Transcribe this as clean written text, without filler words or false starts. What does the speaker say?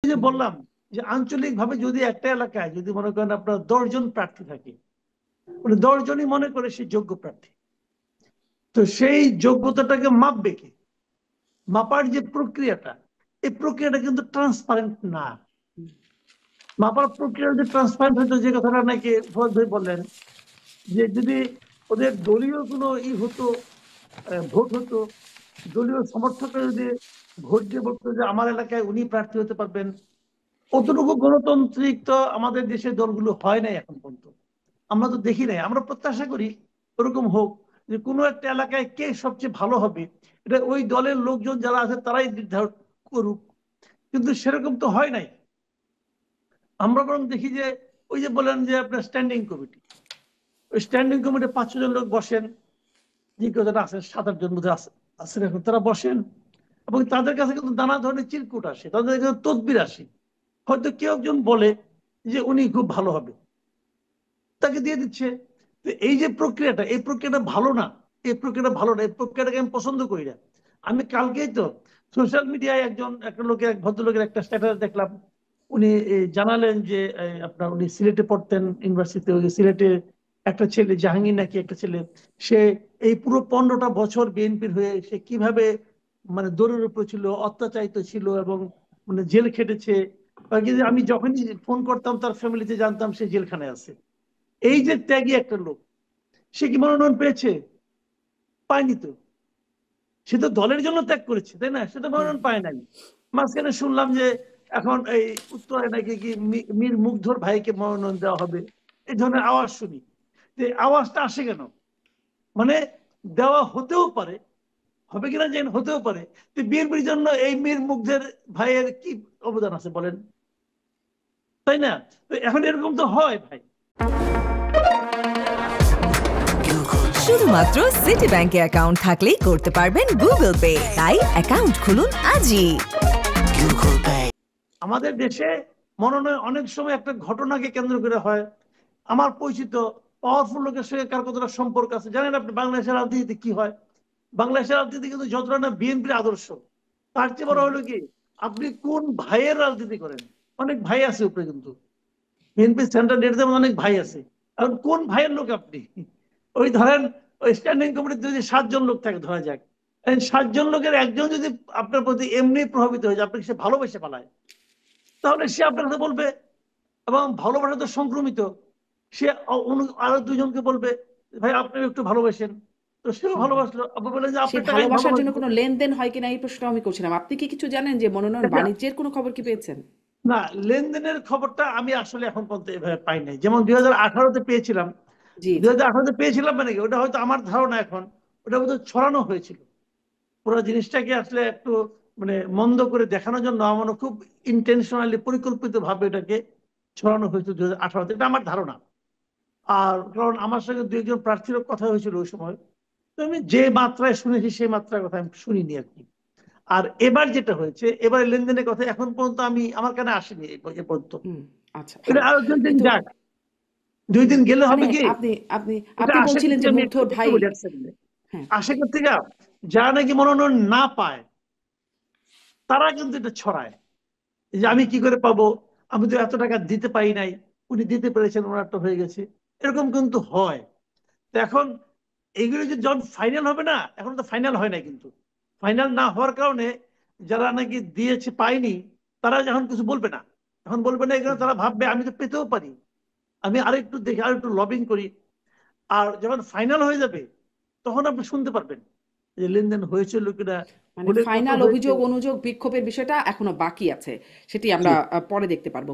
যে বললাম যে আঞ্চলিক ভাবে যদি একটা এলাকায় যদি মনে করেন আপনার 10 জন প্রার্থী থাকে, মানে 10 জনই মনে করে সে যোগ্য প্রার্থী, তো সেই যোগ্যতাটাকে মাপবে কে? মাপার যে প্রক্রিয়াটা, এই প্রক্রিয়াটা কিন্তু ট্রান্সপারেন্ট না। মাপার প্রক্রিয়া যদি ট্রান্সপারেন্ট হতো, যে কথাটা নাকি ফওয়াদ ভাই বললেন, যে যদি ওদের দলীয় কোনো হতো, ভোট হতো, দলীয় সমর্থকরা যদি ভোট দিয়ে বলতো যে আমার এলাকায় উনি প্রার্থী হতে পারবেন, অতটুকু গণতান্ত্রিক তো আমাদের দেশের দলগুলো হয় নাই এখন পর্যন্ত। আমরা তো দেখি নাই। আমরা প্রত্যাশা করি ওরকম হোক, যে কোনো একটা এলাকায় কে সবচেয়ে ভালো হবে এটা ওই দলের লোকজন যারা আছে তারাই নির্ধারণ করুক, কিন্তু সেরকম তো হয় নাই। আমরা বরং দেখি যে ওই যে বলেন যে আপনার স্ট্যান্ডিং কমিটি, ওই স্ট্যান্ডিং কমিটি 5-6 জন লোক বসেন, যে কথাটা আছে 7-8 জন মধ্যে আছেন এখন, তারা বসেন এবং তাদের কাছে কিন্তু নানা ধরনের চিরকুট আসে, তাদের কাছে তদবির আসে। হয়তো কেউ একজন বলে যে উনি খুব ভালো হবে, তাকে দিয়ে দিচ্ছে। তো এই যে প্রক্রিয়াটা, এই প্রক্রিয়াটা ভালো না, এই প্রক্রিয়াটা ভালো না, এই প্রক্রিয়াটাকে আমি পছন্দ করি না। আমি কালকেই তো সোশ্যাল মিডিয়ায় একটা লোকের, এক ভদ্রলোকের একটা স্ট্যাটাস দেখলাম। উনি জানালেন যে আপনার উনি সিলেটে পড়তেন ইউনিভার্সিটিতে, ওই সিলেটে একটা ছেলে জাহাঙ্গীর নাকি একটা ছেলে, সে এই পুরো 15টা বছর বিএনপির হয়ে সে কিভাবে মানে দৌড়ের উপর ছিল, অত্যাচারিত ছিল এবং মানে জেল খেটেছে। কিন্তু আমি যখনই ফোন করতাম তার ফ্যামিলিতে জানতাম সে জেলখানায় আছে। এই যে ত্যাগী একটা লোক, সে কি মনোনয়ন পেয়েছে? পায়নি তো। সে তো দলের জন্য ত্যাগ করেছে, তাই না? সে তো মনোনয়ন পায় নাই। মাঝখানে শুনলাম যে এখন এই উত্তরে নাকি কি মীর মুগ্ধর ভাইকে মনোনয়ন দেওয়া হবে, এই ধরনের আওয়াজ শুনি। যে আওয়াজটা আসে কেন? মানে দেওয়া হতেও পারে, হবে কিনা জানি না, হতেও পারে। তো বিএনপির জন্য এই মীর মুগ্ধের ভাইয়ের কি অবদান আছে বলেন, তাই না? তো এখন এরকম তো হয় ভাই। শুধুমাত্র সিটি ব্যাংকে অ্যাকাউন্ট থাকলেই করতে পারবেন গুগল পে, তাই অ্যাকাউন্ট খুলুন আজই। আমাদের দেশে মনোনয়ন অনেক সময় একটা ঘটনাকে কেন্দ্র করে হয়। আমার পরিচিত পাওয়ারফুল লোকের সঙ্গে কার কতটা সম্পর্ক আছে জানেন আপনি? বাংলাদেশের রাজনীতিতে কি হয়? বাংলাদেশের রাজনীতি কিন্তু যতটা না বিএনপির আদর্শ, তার চেয়ে বড় হলো কি আপনি কোন ভাইয়ের রাজনীতি করেন। অনেক ভাই আছে উপরে, কিন্তু বিএনপি সেন্ট্রাল লিডারদের মধ্যে অনেক ভাই আছে। এখন কোন ভাইয়ের লোক আপনি? ওই ধরেন ওই স্ট্যান্ডিং কমিটিতে যদি 7 জন লোক থাকে ধরা যাক, 7 জন লোকের একজন যদি আপনার প্রতি এমনি প্রভাবিত হয়ে যায়, আপনাকে সে ভালোবেসে পালায়, তাহলে সে আপনার কথা বলবে। এবং ভালোবাসা তো সংক্রমিত। সে আরো 2 জনকে বলবে ভাই আপনি একটু ভালোবাসেন, তো সেও ভালোবাসলো। আপনি বললেন যে সেই আপনার টাকায় ভালোবাসার জন্য ভালোবাসবো। কোনো লেনদেন হয় কিনা এই প্রশ্ন আমি করছিলাম। আপনি কি কিছু জানেন যে মনোনয়ন আচ্ছা, বাণিজ্যের কোনো খবর কি পেয়েছেন? না, লেনদেনের খবরটা আমি আসলে এখন পর্যন্ত এভাবে পাই নাই। যেমন 2018-তে পেয়েছিলাম, জি, জি। 2018-তে পেয়েছিলাম মানে কি ওটা হয়তো আমার ধারণা এখন ওটা বোধহয় ছড়ানো হয়েছিল। পুরো জিনিসটাকে আসলে একটু মানে মন্দ করে দেখানোর জন্য আমার খুব ইন্টেনশনালি পরিকল্পিত ভাবে এটাকে ছড়ানো হয়েছিল 2018-তে, এটা আমার ধারণা। আর কারণ আমার সঙ্গে 2 একজন প্রার্থীরও কথা হয়েছিল ওই সময়, তো আমি যে মাত্রায় শুনেছি সেই মাত্রার কথা আমি শুনিনি আর কি। আর এবার যেটা হয়েছে, এবার লেনদেনের কথা এখন পর্যন্ত আমার কানে আসেনি এ পর্যন্ত। হুম, আচ্ছা, এটা ভালো। আরো 2 দিন কিন্তু যাক, 2 দিন গেলে মানে হবে কি, আপনি আপনি এটা আপনি আশা বলছিলেন করছি, যে আমি একটু মুগ্ধর একটু ভাই। বলি এক সেকেন্ডে। হ্যাঁ, আশা করছি যারা নাকি মনোনয়ন না পায় তারা কিন্তু এটা ছড়ায় যে আমি কি করে পাবো, আমি তো এত টাকা দিতে পারি নাই, উনি দিতে পেরেছেন, ওনারটা হয়ে গেছে, এরকম কিন্তু হয়। তো এখন এইগুলো যে যখন ফাইনাল হবে না, এখন তো ফাইনাল হয় না, কিন্তু ফাইনাল না হওয়ার কারণে যারা নাকি দিয়েছে পায়নি তারা যখন কিছু বলবে না, এখন বলবে না, এখানে তারা ভাববে আমি তো পেতেও পারি, আমি আরেকটু দেখি, আরেকটু লবিং করি। আর যখন ফাইনাল হয়ে যাবে তখন আপনি শুনতে পারবেন যে লেনদেন হয়েছিল কিনা, মানে হলে কত ফাইনাল হয়েছে। অভিযোগ অনুযোগ বিক্ষোভের বিষয়টা এখনো বাকি আছে, সেটি জি। আমরা পরে দেখতে পারবো।